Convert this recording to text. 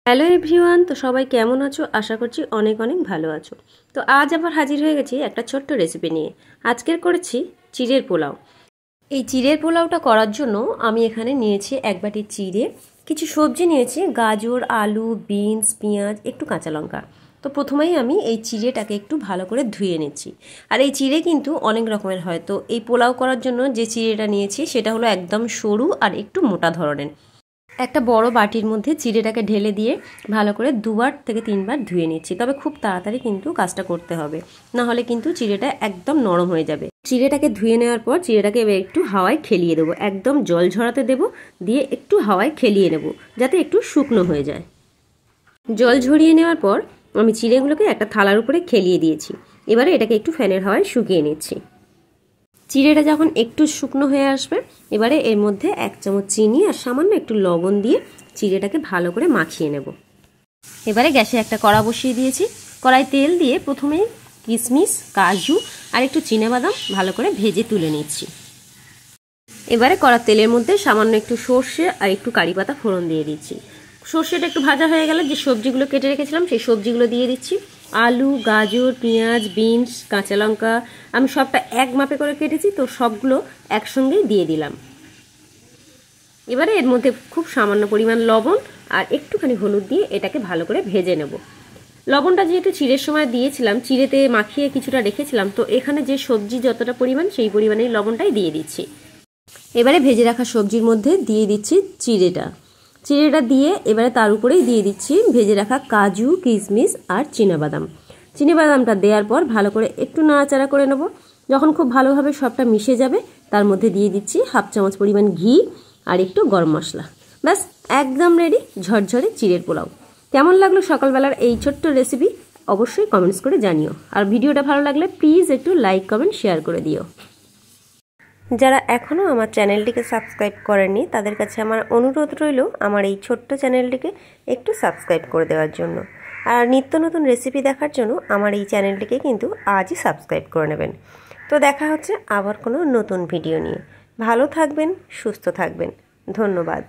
Hello everyone, তো সবাই কেমন আছো? আশা করছি অনেক অনেক ভালো আছো। তো আজ আবার হাজির হয়ে গেছি একটা ছোট্ট রেসিপি নিয়ে। আজকের করেছি চিড়ের পোলাও। এই চিড়ের পোলাওটা করার জন্য আমি এখানে নিয়েছি এক বাটি চিড়ে, কিছু সবজি নিয়েছি, গাজর, আলু, বিনস, পেঁয়াজ, একটু কাঁচা লঙ্কা। তো প্রথমেই আমি এই চিড়েটাকে একটু ভালো করে ধুয়ে নিচ্ছি। আর এই চিড়ে কিন্তু অনেক রকমের হয়, তো এই পোলাও করার জন্য যে চিড়েটা নিয়েছি সেটা হলো একদম সরু আর একটু মোটা ধরনের। একটা বড় বাটির মধ্যে চিড়েটাকে ঢেলে দিয়ে ভালো করে 2বার থেকে 3বার ধুয়ে নিচ্ছি। তবে খুব তাড়াতাড়ি কিন্তু কাজটা করতে হবে, না হলে কিন্তু চিড়েটা একদম নরম হয়ে যাবে। চিড়েটাকে ধুয়ে নেওয়ার পর চিড়েটাকে এবার একটু হাওয়ায় খেলিয়ে দেবো, একদম জল ঝরাতে দেবো, দিয়ে একটু হাওয়ায় খেলিয়ে নেব যাতে একটু শুকনো হয়ে যায়। জল ঝরিয়ে নেওয়ার পর আমি চিড়েগুলোকে একটা থালার উপরে খেলিয়ে দিয়েছি। এবারে এটাকে একটু ফ্যানের হাওয়ায় শুকিয়ে নিচ্ছি। চিড়েটা যখন একটু শুকনো হয়ে আসবে, এবারে এর মধ্যে 1 চামচ চিনি আর সামান্য একটু লবণ দিয়ে চিড়েটাকে ভালো করে মাখিয়ে নেব। এবারে গ্যাসে একটা কড়া বসিয়ে দিয়েছি। কড়াই তেল দিয়ে প্রথমে কিশমিশ, কাজু আর একটু চিনাবাদাম ভালো করে ভেজে তুলে নিচ্ছি। এবারে কড়া তেলের মধ্যে সামান্য একটু সর্ষে আর একটু কারি পাতা ফোড়ন দিয়ে দিচ্ছি। সর্ষেটা একটু ভাজা হয়ে গেলে যে সবজিগুলো কেটে রেখেছিলাম সেই সবজিগুলো দিয়ে দিচ্ছি। আলু, গাজর, পেঁয়াজ, বিনস, কাঁচা লঙ্কা আমি সবটা এক মাপে করে কেটেছি, তো সবগুলো একসঙ্গেই দিয়ে দিলাম। এবারে এর মধ্যে খুব সামান্য পরিমাণ লবণ আর একটুখানি হলুদ দিয়ে এটাকে ভালো করে ভেজে নেব। লবণটা যেহেতু চিড়ের সময় দিয়েছিলাম, চিড়েতে মাখিয়ে কিছুটা রেখেছিলাম, তো এখানে যে সবজি যতটা পরিমাণ সেই পরিমাণেই লবণটাই দিয়ে দিচ্ছি। এবারে ভেজে রাখা সবজির মধ্যে দিয়ে দিচ্ছি চিড়েটা দিয়ে এবারে তার উপরেই দিয়ে দিচ্ছি ভেজে রাখা কাজু, কিশমিশ আর চিনাবাদামটা দেওয়ার পর ভালো করে একটু নাড়াচাড়া করে নেব। যখন খুব ভালোভাবে সবটা মিশে যাবে তার মধ্যে দিয়ে দিচ্ছি 1/2 চামচ পরিমাণ ঘি আর একটু গরম মশলা। ব্যাস, একদম রেডি ঝরঝরে চিড়ের পোলাও। কেমন লাগলো সকালবেলার এই ছোট্ট রেসিপি অবশ্যই কমেন্টস করে জানিও। আর ভিডিওটা ভালো লাগলে প্লিজ একটু লাইক, কমেন্ট, শেয়ার করে দিও। যারা এখনও আমার চ্যানেলটিকে সাবস্ক্রাইব করেননি তাদের কাছে আমার অনুরোধ রইল আমার এই ছোট্ট চ্যানেলটিকে একটু সাবস্ক্রাইব করে দেওয়ার জন্য। আর নিত্য নতুন রেসিপি দেখার জন্য আমার এই চ্যানেলটিকে কিন্তু আজই সাবস্ক্রাইব করে নেবেন। তো দেখা হচ্ছে আবার কোনো নতুন ভিডিও নিয়ে। ভালো থাকবেন, সুস্থ থাকবেন। ধন্যবাদ।